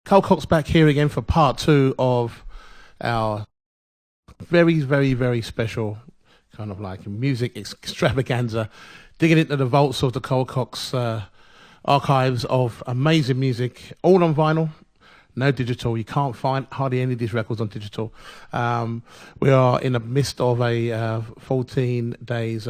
Carl Cox back here again for part two of our very, very, very special kind of like music extravaganza, digging into the vaults of the Carl Cox archives of amazing music, all on vinyl. No digital. You can't find hardly any of these records on digital. We are in the midst of a 14 days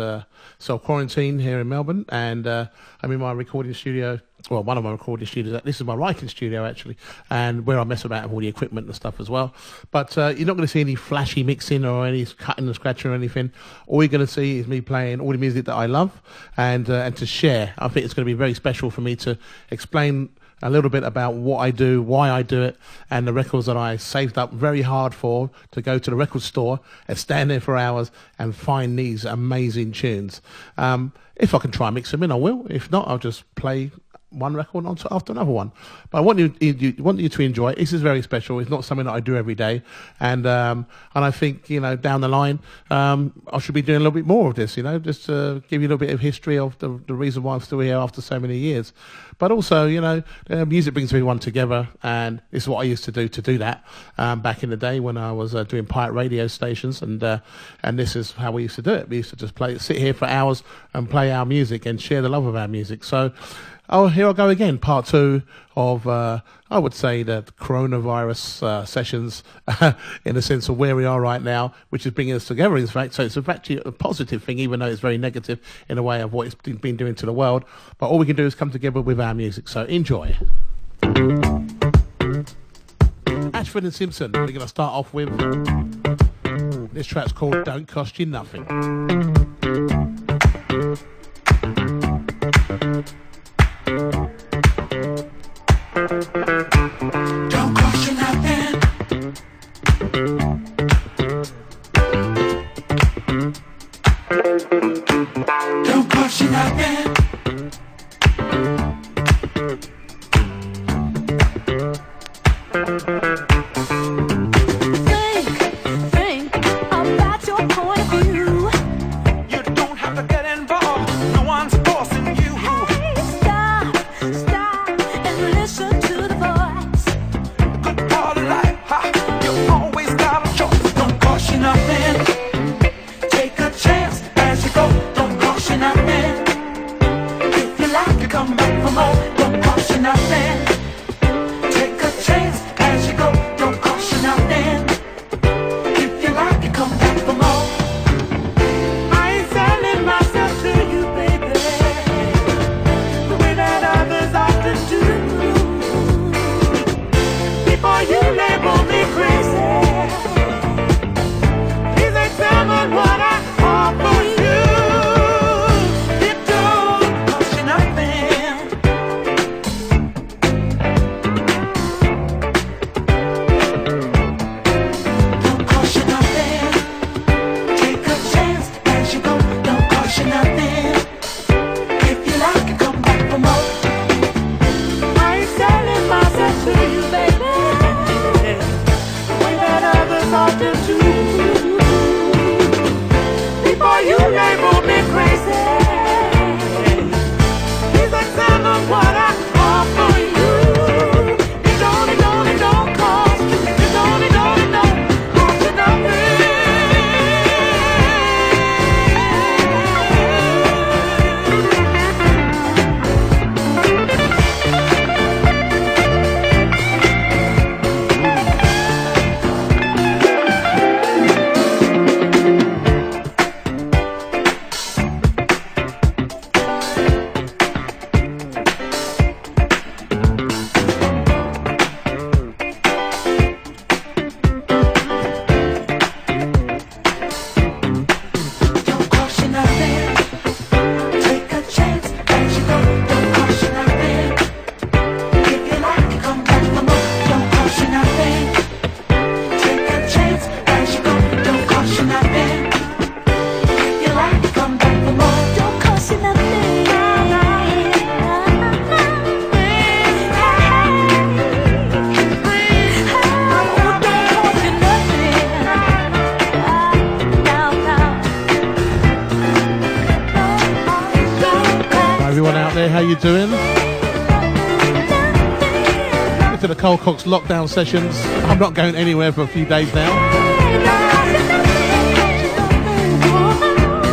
self-quarantine here in Melbourne, and I'm in my recording studio. Well, one of my recording studios. This is my writing studio, actually, and where I mess about with all the equipment and stuff as well. But you're not going to see any flashy mixing or any cutting and scratching or anything. All you're going to see is me playing all the music that I love and to share. I think it's going to be very special for me to explain a little bit about what I do, why I do it, and the records that I saved up very hard for to go to the record store and stand there for hours and find these amazing tunes. If I can try and mix them in, I will. If not, I'll just play one record after another one. But I want you to enjoy it. This is very special. It's not something that I do every day, and I think down the line I should be doing a little bit more of this. Just to give you a little bit of history of the reason why I'm still here after so many years. But also, music brings everyone together, and this is what I used to do that back in the day when I was doing pirate radio stations, and this is how we used to do it. We used to just sit here for hours and play our music and share the love of our music. So. Oh, here I go again, part two of, I would say, the coronavirus sessions, in the sense of where we are right now, which is bringing us together, in fact. So it's actually a positive thing, even though it's very negative in a way of what it's been doing to the world. But all we can do is come together with our music. So enjoy. Ashford and Simpson, we're going to start off with. This track's called Don't Cost You Nothing. Don't cost you nothing. Don't cost you nothing. Think about your point of view. You don't have to get involved. No one's forcing you. Hey, stop and listen to the voice. The good part of life, you always got a choice. Don't cost you nothing. Take a chance as you go. Don't cost you nothing. If you like to come back for more, don't cost you nothing. Take a chance as you go. Don't cost you nothing. If you like to come back for more. I ain't selling myself to you, baby, the way that others often do. Before you label me crazy, please examine what I offer you. It don't cost you nothing. Don't cost you nothing. Take a chance as you go. Don't cost you nothing. If you like it, come back for more. I ain't selling myself to you, baby, the way that others often do. Before you label me crazy, please examine what I offer you. It don't cost you. It don't cost you nothing. Don't cost you nothing. Take a chance as you go. Don't cost you nothing. If you like to come back for more, don't cost you nothing. Take a chance as you go. Don't cost you nothing. If you like to come back for more, don't cost you nothing. Hi everyone out there, how you doing? Welcome to the Cole Cox lockdown sessions. I'm not going anywhere for a few days now.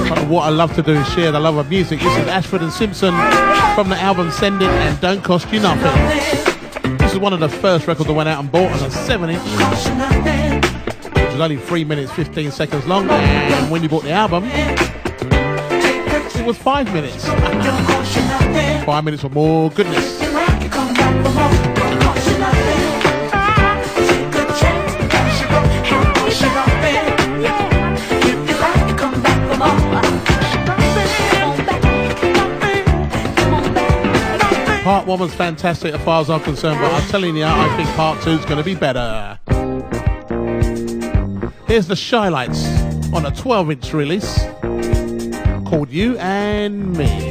But what I love to do is share the love of music. This is Ashford and Simpson from the album Send It and Don't Cost You Nothing. This is one of the first records I went out and bought on a 7-inch. It was only 3 minutes 15 seconds long, and when you bought the album, it was 5 minutes. 5 minutes or more goodness. Part 1 was fantastic as far as I'm concerned, but I'm telling you, I think part 2 is going to be better. Here's the Shy Lights on a 12-inch release called You and Me.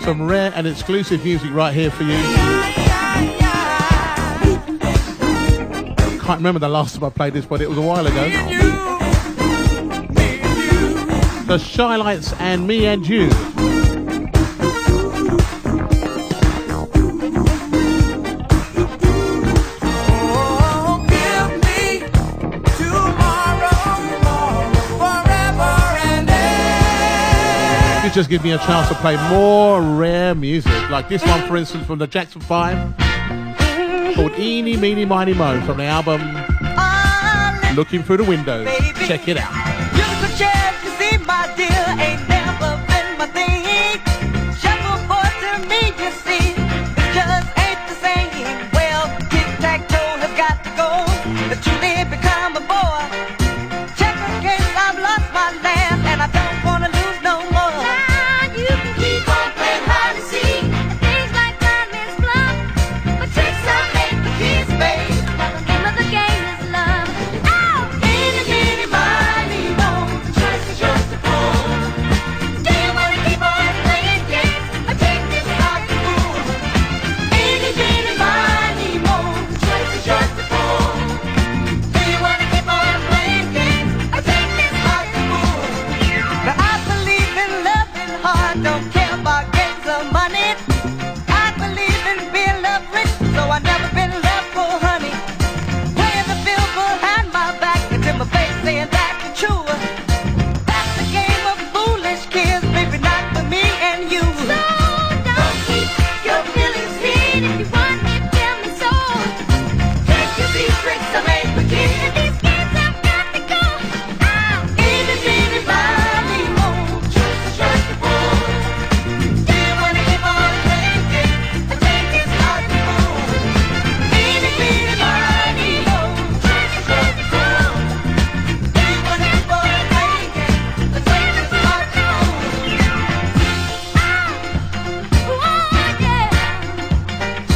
Some rare and exclusive music right here for you. Can't remember the last time I played this, but it was a while ago. The Shy Lights and Me and You. Just give me a chance to play more rare music, like this one, for instance, from the Jackson 5, called Eeny, Meeny, Miny, Moe, from the album Looking Through the Windows. Check it out. You could chance to see my dear, ain't never been my thing. Shuffleboard to me, you see, it just ain't the same. Well, tic-tac-toe has got to go to truly become a boy. Check in case I've lost my land, and I don't want to lose no more. Money.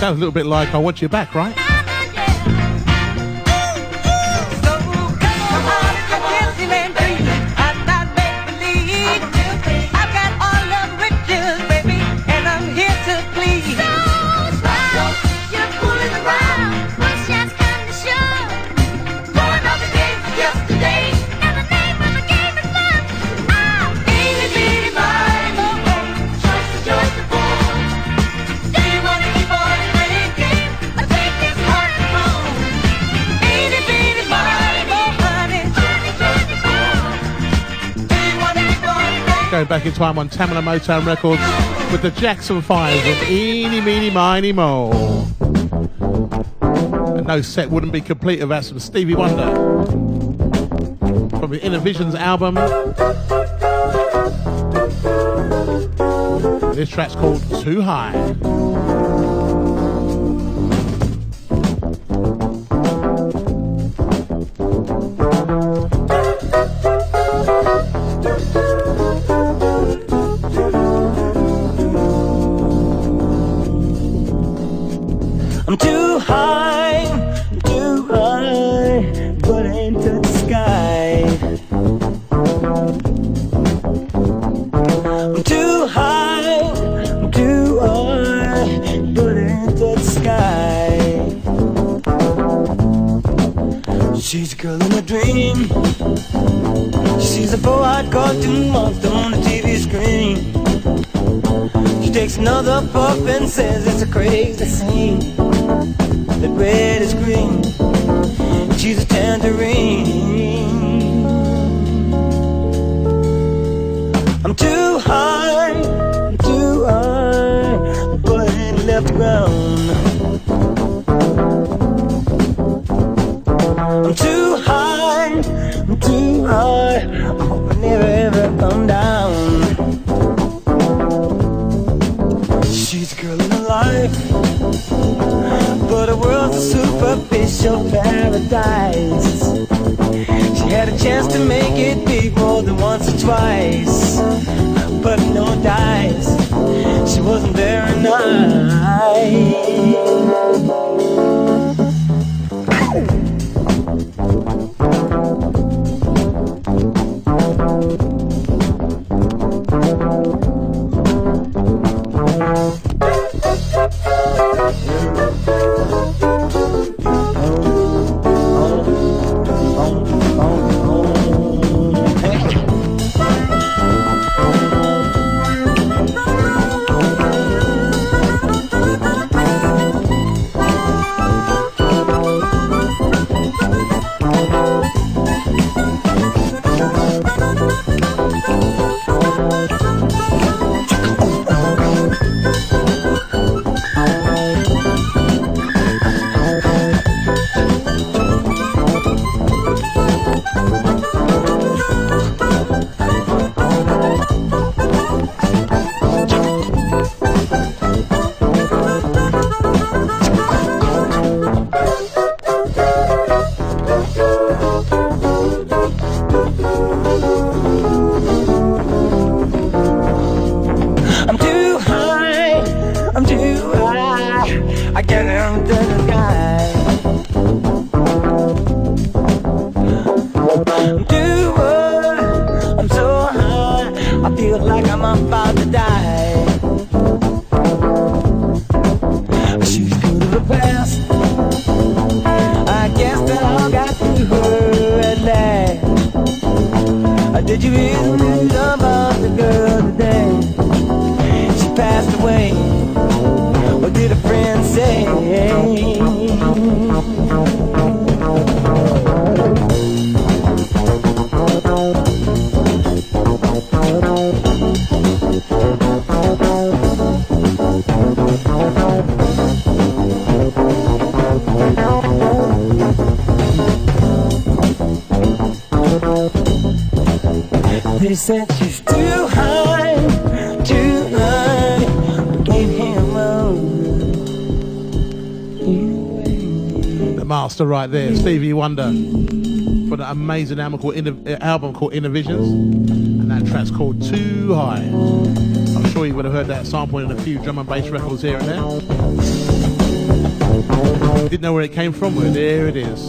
sounds a little bit like I Want You Back, right? So come on, Dixieland dream. I'm not make believe. I've got all of the riches, baby, and I'm here to please. You're fooling around. Push has come to show. Going off the game for yesterday. And the name of the game is love. Eeny, meeny, miny, mo, mo. Choice the joy to fall. Do you want to keep on drinking? Or take this heart and home? Eeny, meeny, miny, mo, honey. Johnny, Johnny, fall. Do you want to keep on drinking? Going back in time on Tamala Motown Records with the Jackson 5 with Eeny, Meeny, Miny, Mo. And no set wouldn't be complete without some Stevie Wonder. From the Inner Visions album. This track's called Too High. I'm too high, but I ain't touch the sky. I'm too high, but I ain't touch the sky. She's a girl in a dream. She's a 4-eyed cartoon monster on the TV screen. She takes another puff and says it's a crazy scene. That red is green. She's a tangerine. I'm too high, but I ain't left the ground. I'm too high, I hope I never ever come down. She's a girl in her life, but her world's a superficial paradise. She had a chance to make it big more than once or twice, but no dice. She wasn't very nice. I get him to the sky. I'm so high, I feel like I'm about to die. She's good of the past, I guess that I got to her at last. Did you hear the news about the girl today? She passed away. What did a friend say? They said she's too high, gave him The master right there, Stevie Wonder, for the amazing album called Inner Visions, and that track's called Too High. I'm sure you would have heard that sample in a few drum and bass records here and there. Didn't know where it came from, but there it is.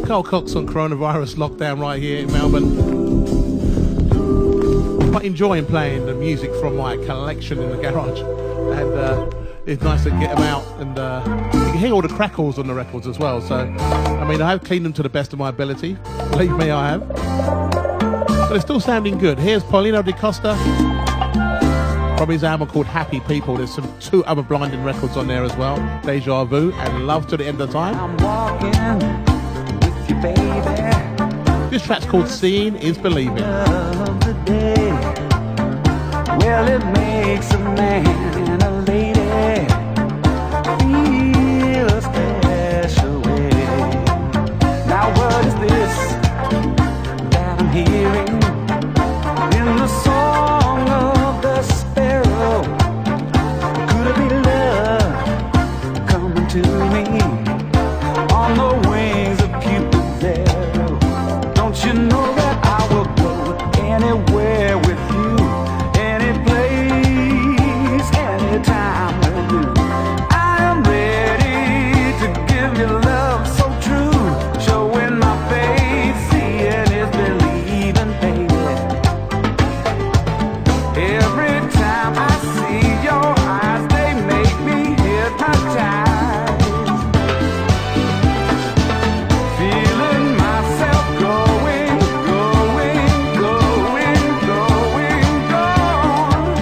Carl Cox on coronavirus lockdown right here in Melbourne. Quite enjoying playing the music from my collection in the garage, and it's nice to get them out, and you can hear all the crackles on the records as well. So, I mean, I have cleaned them to the best of my ability. Believe me, I have. But it's still sounding good. Here's Paulino da Costa from his album called Happy People. There's two other blinding records on there as well, Deja Vu and Love to the End of Time. I'm walking with you, baby. This track's called Seeing is Believing. Of the day. Well, it makes a man a lady feel a special way. Now what is this that I'm hearing in the song of the sparrow? Could it be love coming to me on the wings of Cupid's arrow? Don't you know that I will go anywhere with you, any place, anytime with you? I am ready to give you love so true, showing my face, seeing is believing, baby. Every time I see your eyes, they make me hypnotized. Feeling myself going, going, going, going, gone.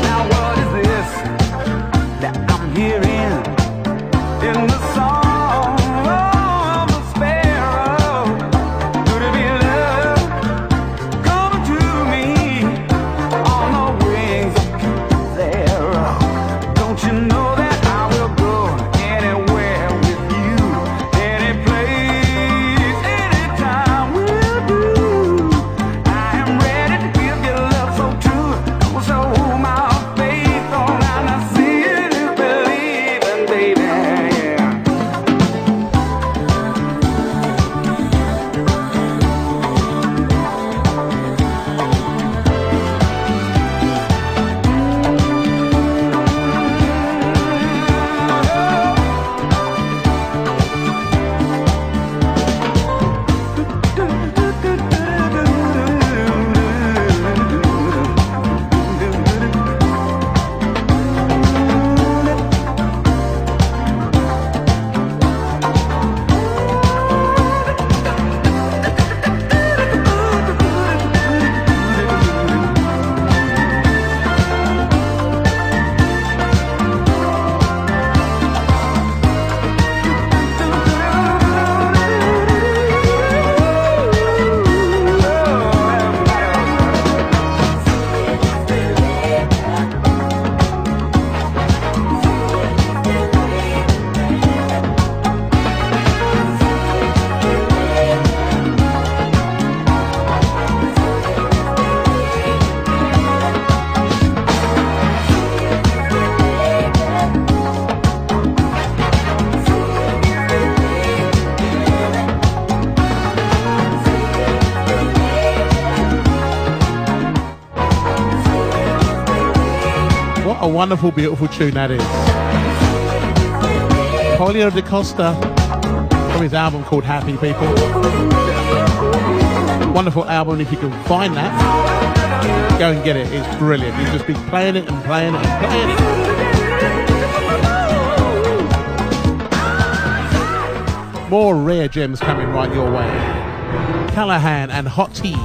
Now what is this that I'm hearing in the song of the sparrow? Could it be love coming to me on the wings of Cupid's arrow? Don't you know that I will go anywhere with you, any place, anytime with you? I am ready to give you love so true, don't show my faith on, and I see it is believing, baby. Yeah. What a wonderful, beautiful tune that is. Paulino da Costa from his album called Happy People. Wonderful album. If you can find that, go and get it. It's brilliant. He's just been playing it and playing it and playing it. More rare gems coming right your way. Callahan and Hot Tea.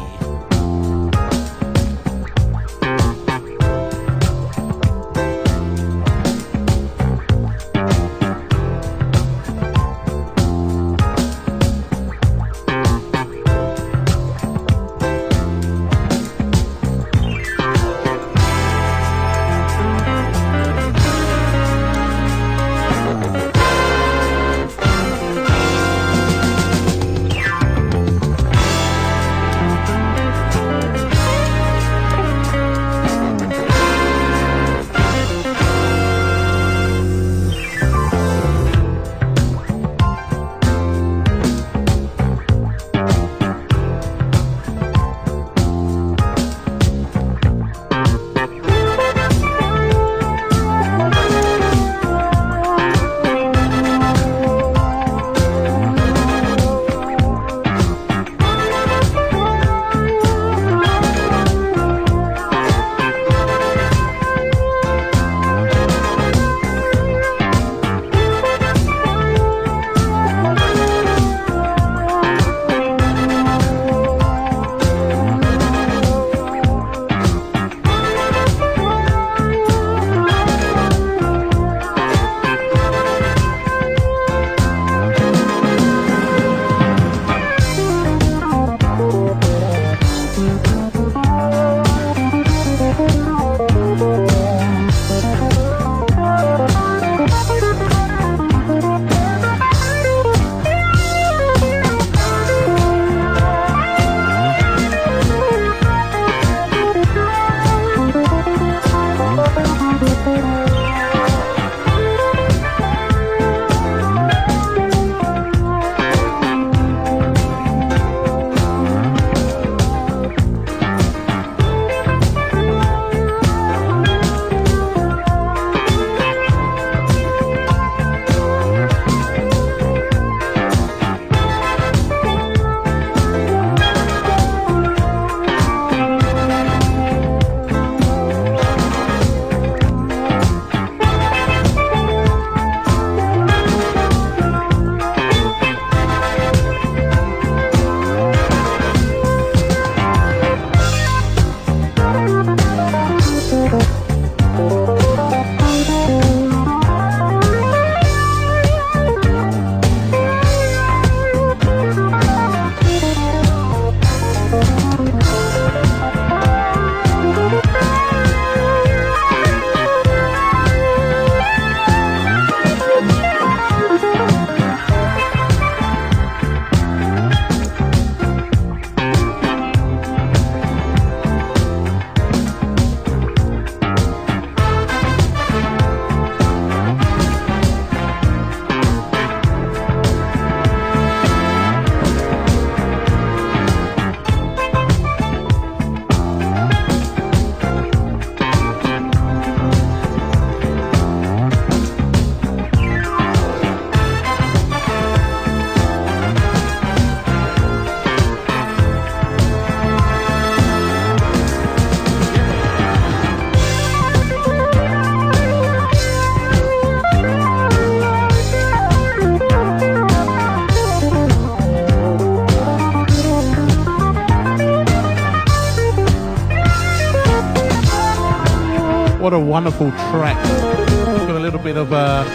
a wonderful track. It's got a little bit of a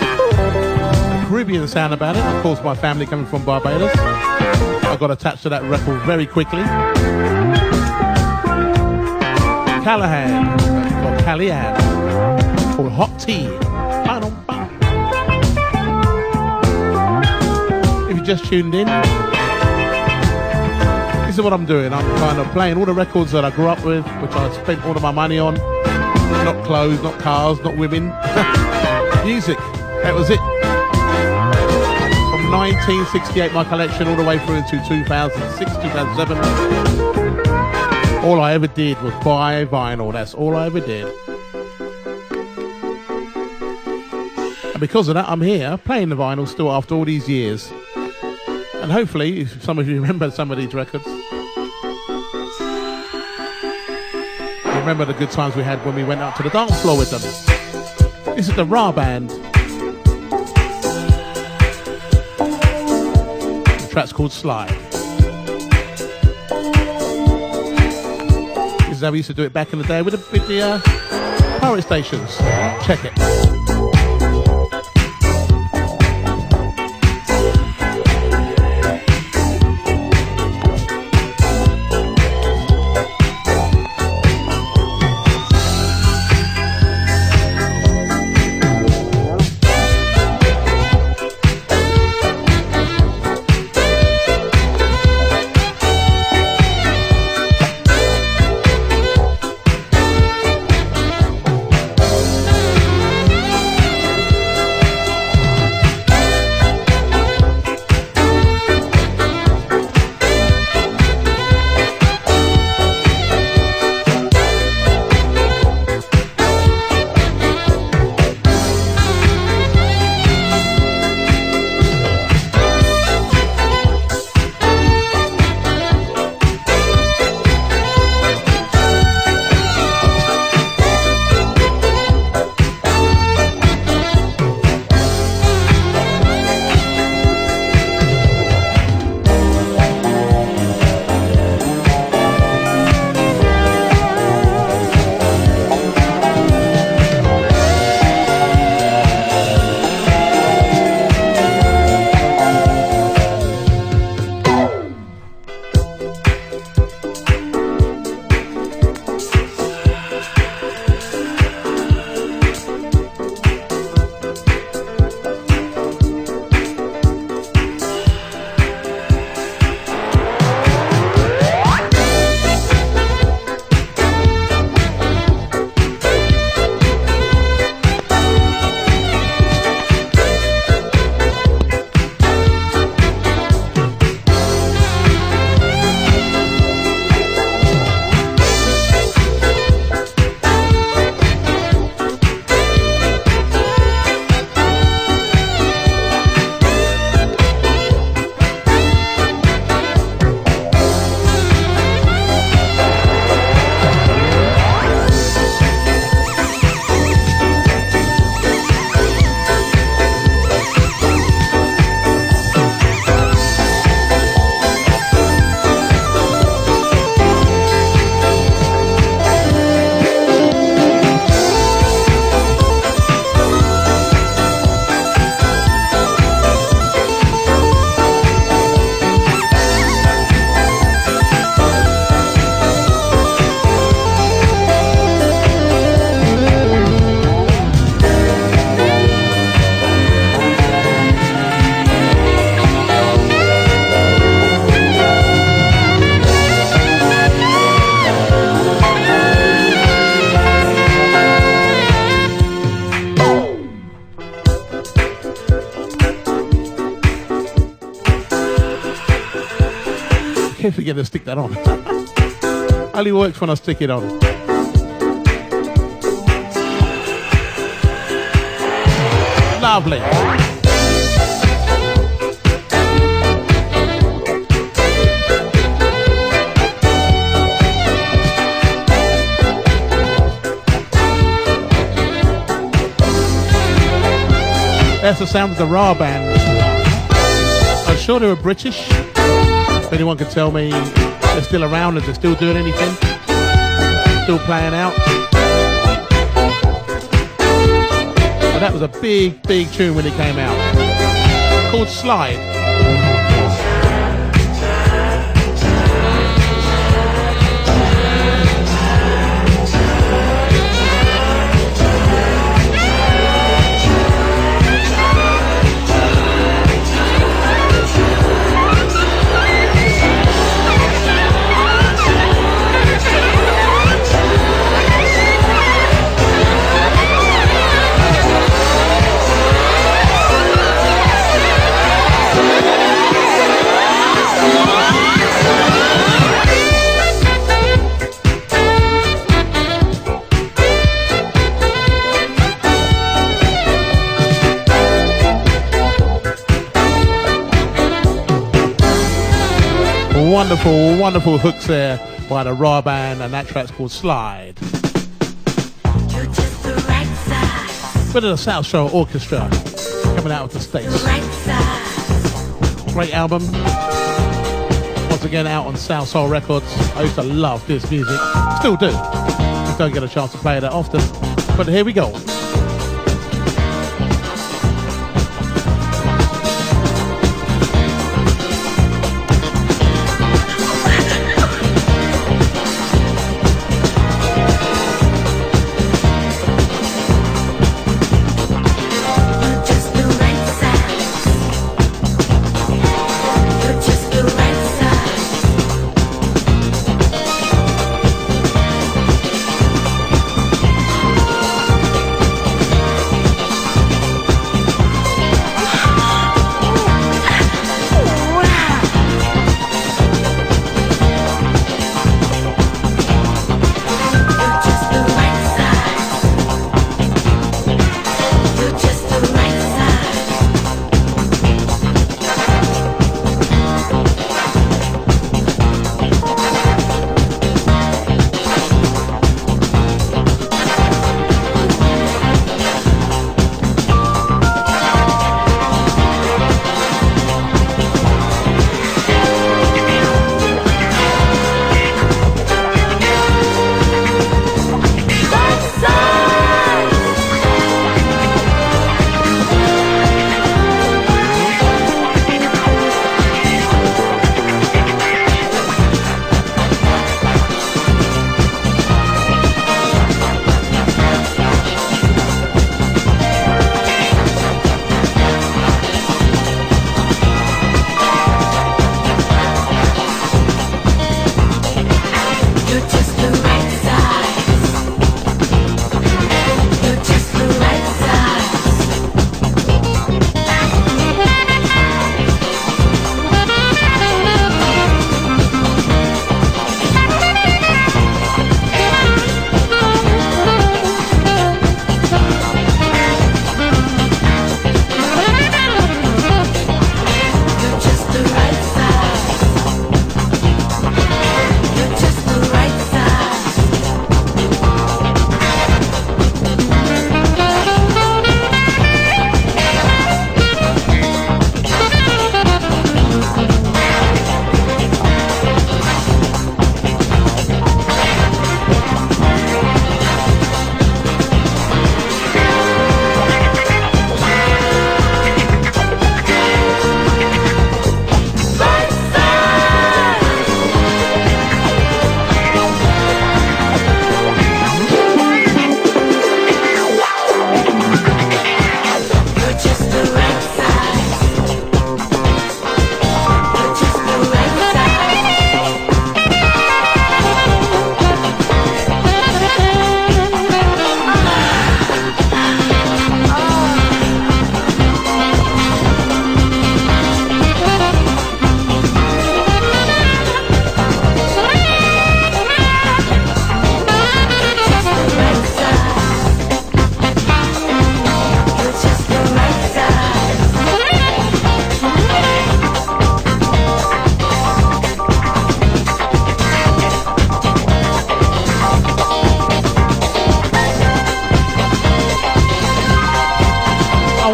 Caribbean sound about it. Of course, my family coming from Barbados, I got attached to that record very quickly. Callahan, or Callian, called Hot Tea. If you just tuned in, this is what I'm doing. I'm kind of playing all the records that I grew up with, which I spent all of my money on. Not clothes, not cars, not women. Music. That was it. From 1968, my collection, all the way through into 2006, 2007. All I ever did was buy vinyl. That's all I ever did. And because of that, I'm here playing the vinyl still after all these years. And hopefully, if some of you remember some of these records, remember the good times we had when we went out to the dance floor with them. This is the Ra Band. The track's called Slide. This is how we used to do it back in the day with the pirate stations. Check it. Can't forget to stick that on. Only works when I stick it on. Lovely. That's the sound of the Ra Band. I'm sure they were British. If anyone could tell me they're still around, if they're still doing anything, still playing out. that was a big, big tune when it came out. Called Slide. Wonderful, wonderful hooks there by the Raw Band, and that track's called Slide. You're just the right size. Bit of the South Shore Orchestra coming out of the States. The right size. Great album. Once again out on South Soul Records. I used to love this music. Still do. Just don't get a chance to play it that often. But here we go.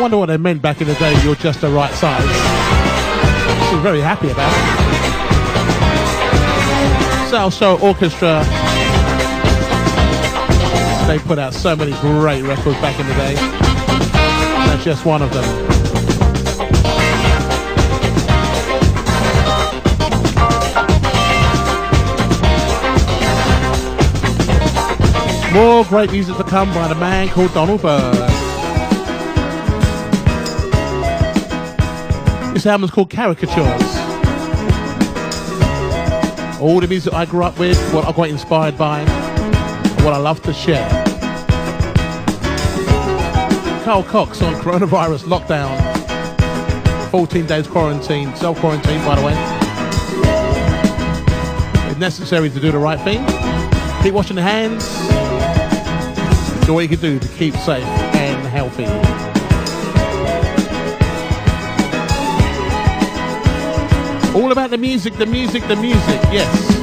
wonder what they meant back in the day, you're just the right size. She's very happy about it. South Soul Orchestra. They put out so many great records back in the day. That's just one of them. More great music to come by the man called Donald Byrd. This album's called Caricatures. All the music I grew up with, what I got inspired by, and what I love to share. Carl Cox on coronavirus lockdown. 14 days quarantine, self-quarantine by the way. It's necessary to do the right thing. Keep washing your hands. Do what you can do to keep safe and healthy. All about the music, the music, the music, yes.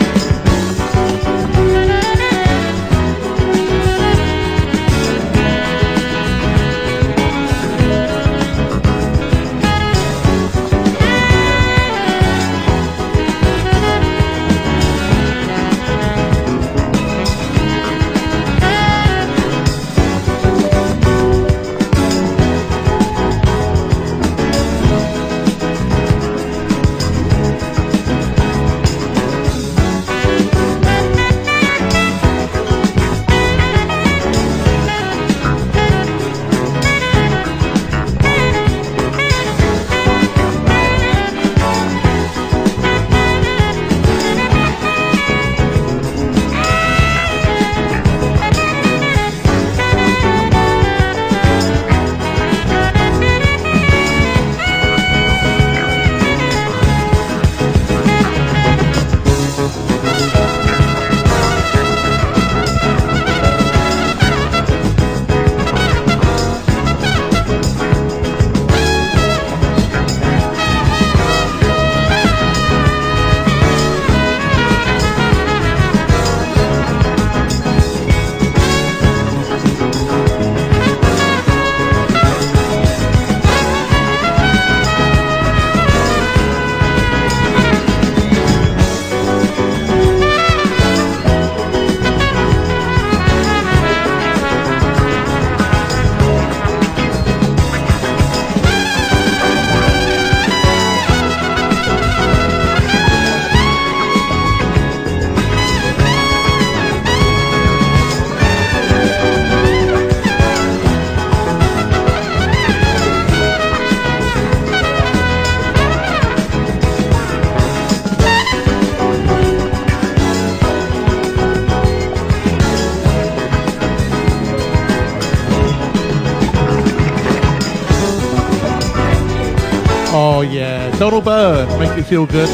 Oh yeah, Donald Byrd, make you feel good.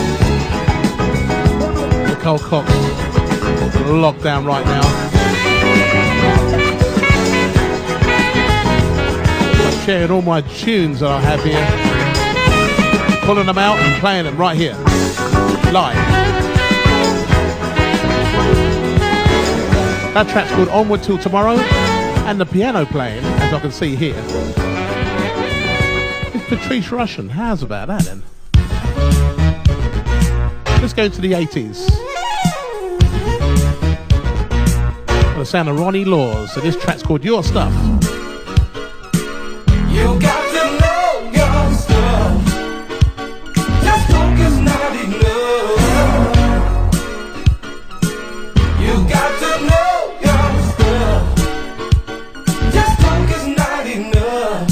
The Carl Cox, lockdown right now. I'm sharing all my tunes that I have here, pulling them out and playing them right here, live. That track's called Onward Till Tomorrow, and the piano playing, as I can see here, Patrice Rushen. How's about that then? Let's go to the 80s. The sound of Ronnie Laws. So this track's called Your Stuff. You got to know your stuff. Just talk is not enough. You got to know your stuff. Just talk is not enough.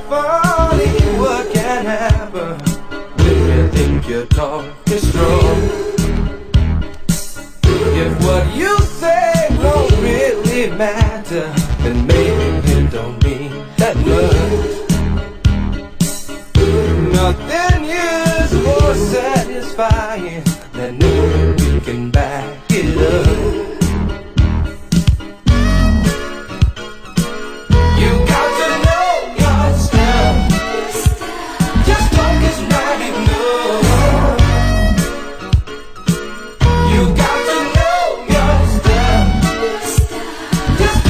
Funny what can happen when you think your talk is strong. If what you say don't really matter, then maybe it don't mean that much. Nothing is more satisfying than knowing you can back it up. Just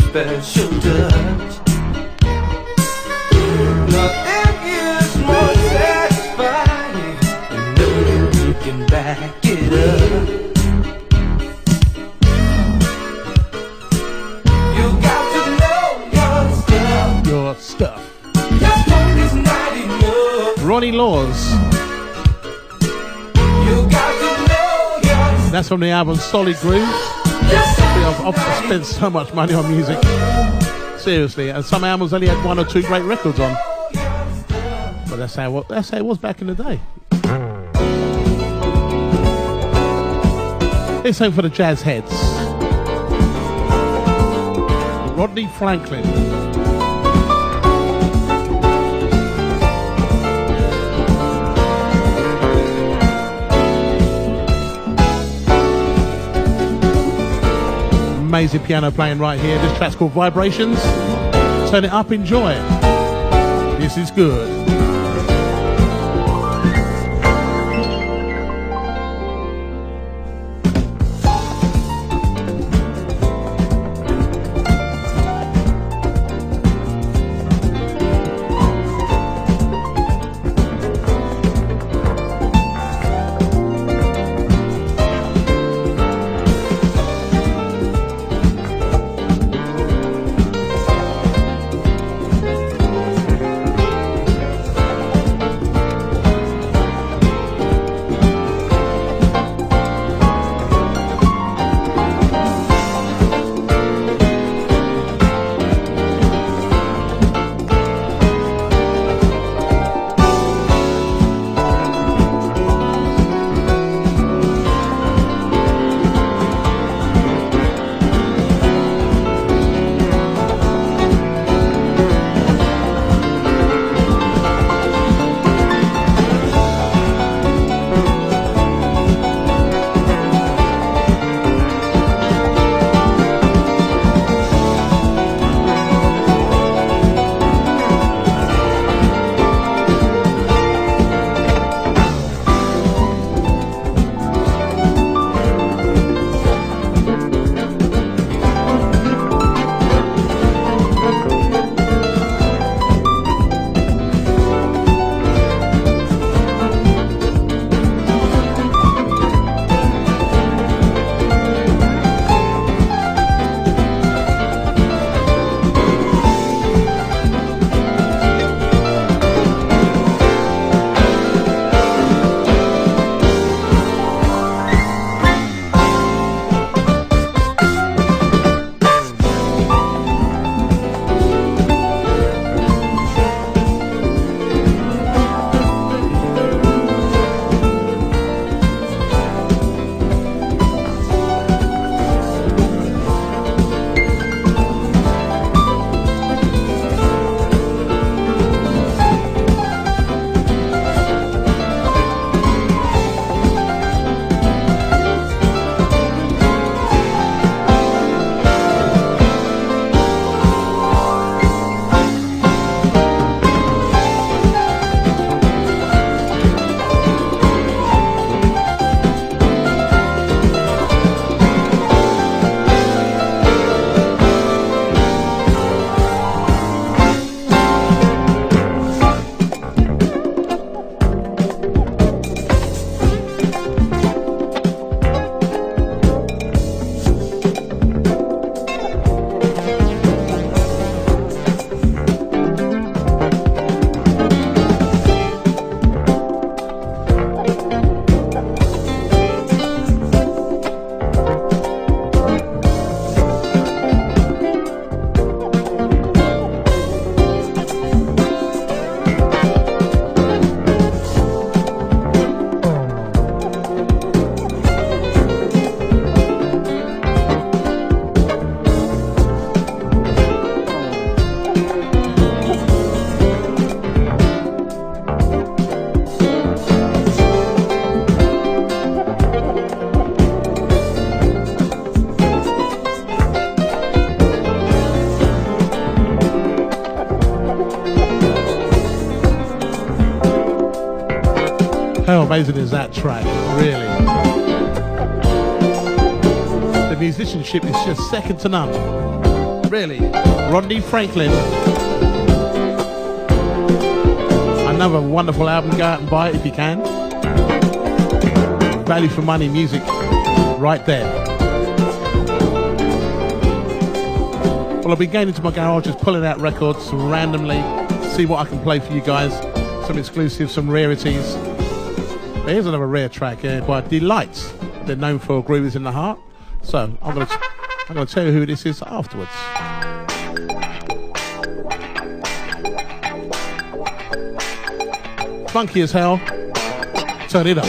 special touch. Nothing is more satisfying than knowing you can back it up. You got to know your stuff. Your stuff. Your song is not enough. Ronnie Laws. You got to know your stuff. That's from the album Solid Groove. I've spent so much money on music. Seriously. And some albums only had 1 or 2 great records on. But that's how it was back in the day. It's something for the jazz heads. Rodney Franklin. Amazing piano playing right here. This track's called Vibrations. Turn it up, enjoy it. This is good. How amazing is that track, really? The musicianship is just second to none. Really. Rodney Franklin. Another wonderful album. Go out and buy it if you can. Value for money music right there. Well, I've been going into my garage, just pulling out records randomly, see what I can play for you guys. Some exclusives, some rarities. But here's another rare track here by Delights. They're known for Groovers in the Heart. So I'm gonna tell you who this is afterwards. Funky as hell. Turn it up.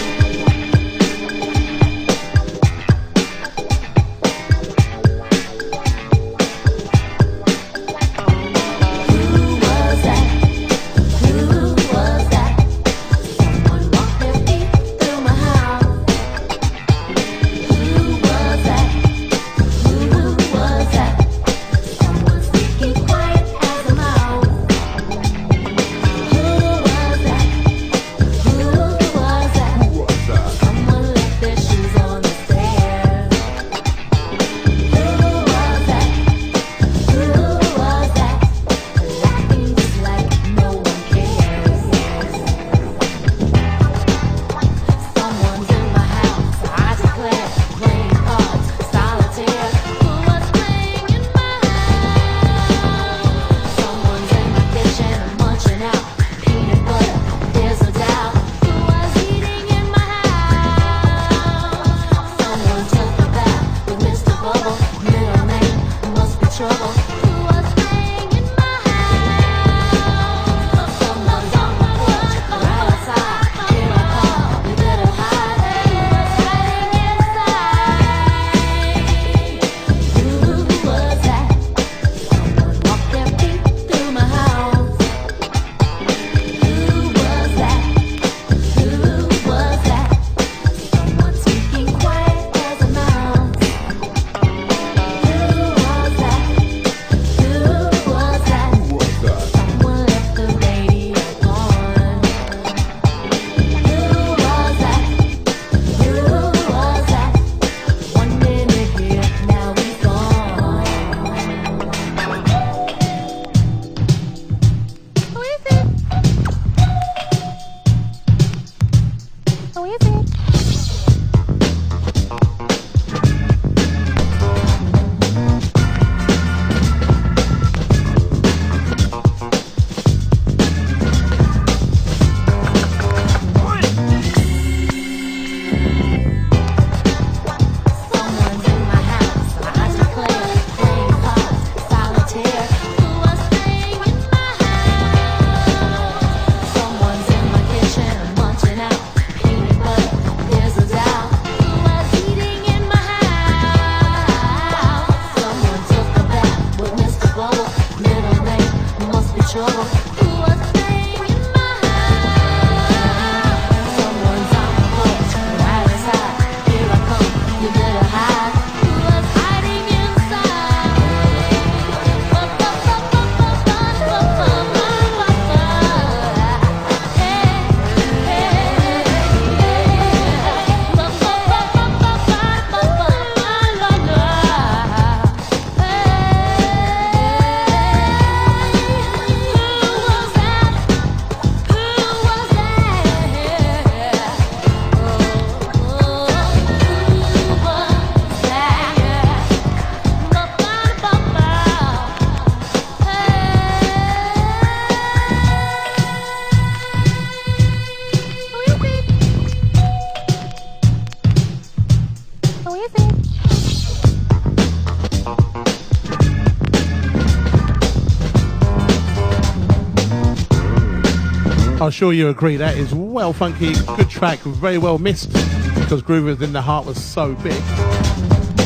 I'm sure you agree that is well funky, good track, very well missed because Groovers in the Heart was so big.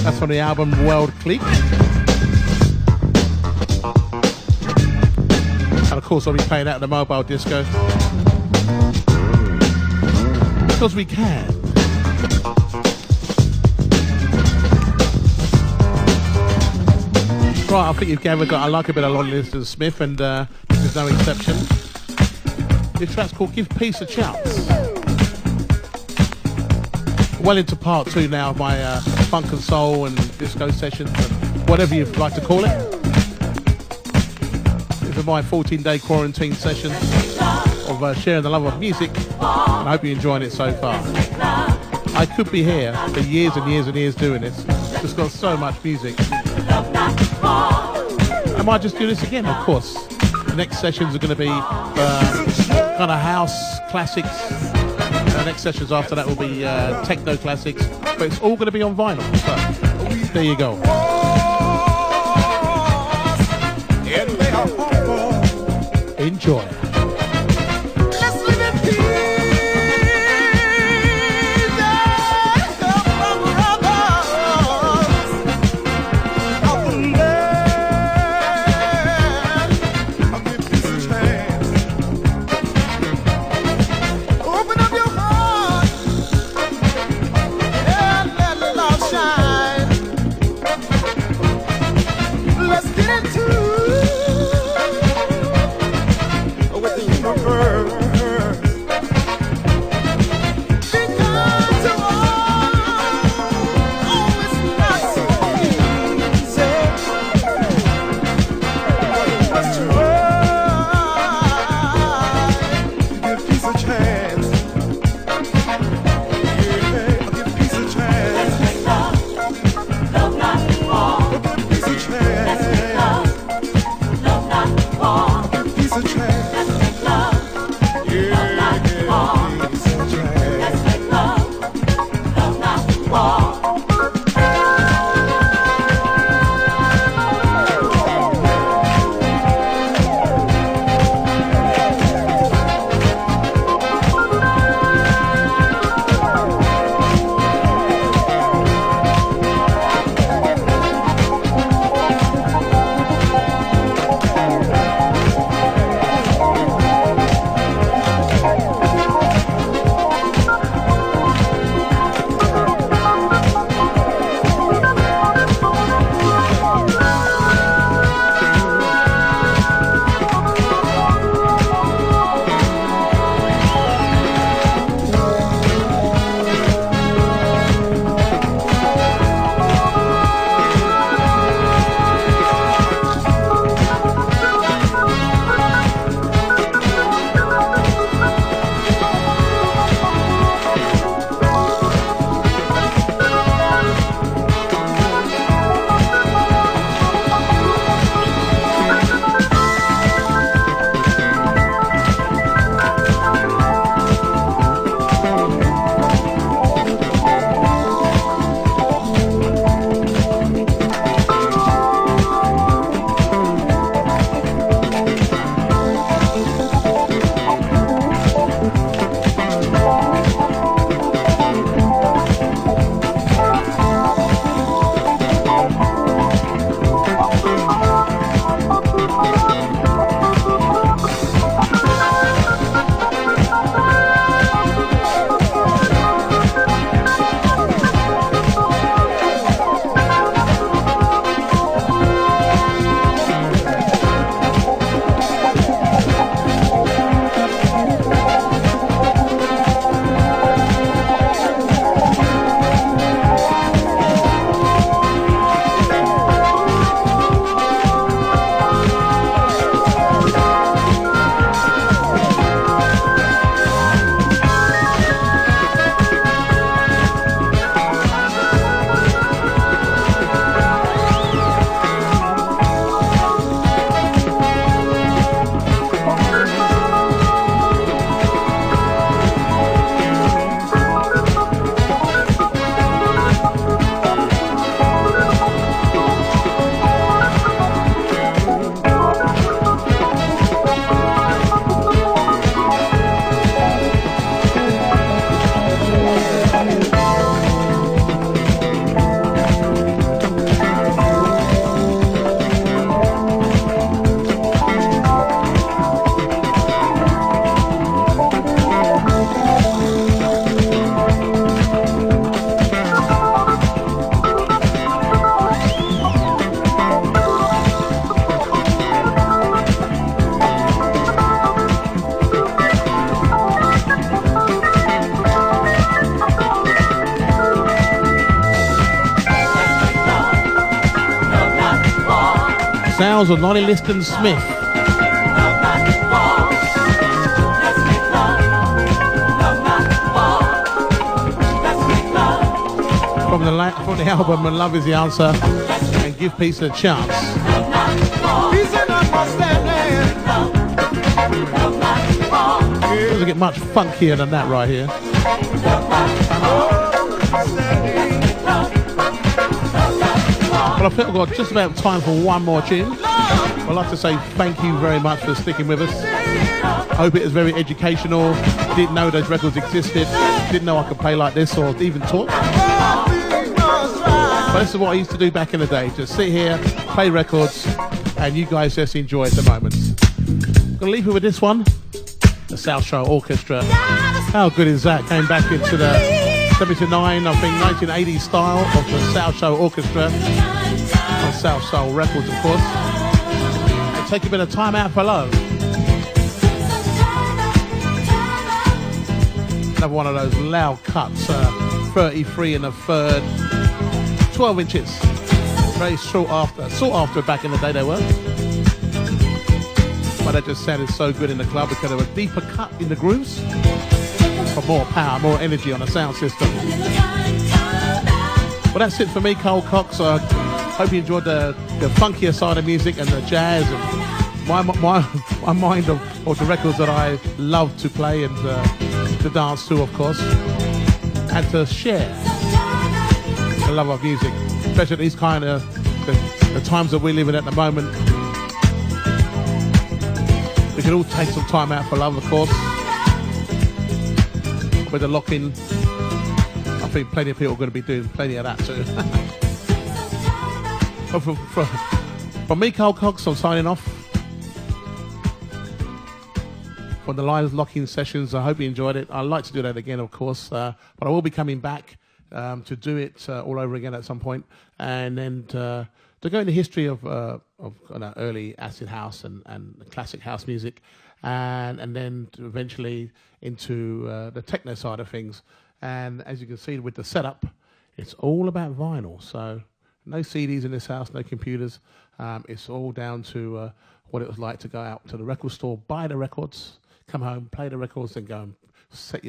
That's from the album World Clique. And of course I'll be playing out the mobile disco. Because we can. Right, I think you've gathered that I like a bit of Lonnie Liston Smith, and this is no exception. This track's called Give Peace a Chance. Well into part 2 now of my funk and soul and disco sessions, and whatever you'd like to call it. This is my 14-day quarantine session of sharing the love of music, and I hope you're enjoying it so far. I could be here for years and years and years doing this. Just got so much music. I might just do this again, of course. The next sessions are going to be kind of house classics. The next sessions after that will be techno classics, but it's all going to be on vinyl. So there you go. Enjoy. Sounds of Lonnie Liston Smith. from the album "And Love Is the Answer" and "Give Peace a Chance." Doesn't get much funkier than that right here. Well, I think I've got just about time for one more tune. I'd like to say thank you very much for sticking with us. I hope it was very educational. Didn't know those records existed. Didn't know I could play like this or even talk. But this is what I used to do back in the day. Just sit here, play records, and you guys just enjoy the moment. I'm going to leave you with this one. The South Soul Orchestra. How good is that? Came back into the 79, I think 1980s style of the South Soul Orchestra. On South Soul Records, of course. And take a bit of time out for love. Another one of those loud cuts, 33 and a third, 12 inches. Very sought after back in the day they were. But they just sounded so good in the club because they were deeper cut in the grooves for more power, more energy on the sound system. Well, that's it for me, Carl Cox. Hope you enjoyed the funkier side of music and the jazz and my mind of the records that I love to play and to dance to, of course, and to share the love of music, especially these kind of the times that we live in at the moment. We can all take some time out for love, of course. With the lock-in, I think plenty of people are going to be doing plenty of that too. But from me, Carl Cox, I'm signing off. From the live lock-in sessions, I hope you enjoyed it. I'd like to do that again, of course, but I will be coming back to do it all over again at some point, and then to go into history of early acid house and classic house music, and then to eventually into the techno side of things. And as you can see with the setup, it's all about vinyl. So no CDs in this house, no computers. It's all down to what it was like to go out to the record store, buy the records, come home, play the records, then go and set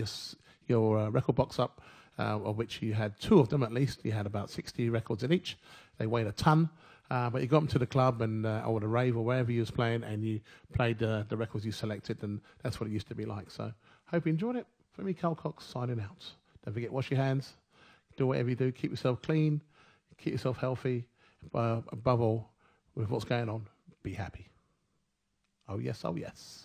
your record box up, of which you had 2 of them at least. You had about 60 records in each. They weighed a ton. But you got them to the club and or the rave or wherever you was playing, and you played the records you selected, and that's what it used to be like. So hope you enjoyed it. For me, Carl Cox, signing out. Don't forget, wash your hands, do whatever you do, keep yourself clean, keep yourself healthy. Above all, with what's going on, be happy. Oh yes, oh yes.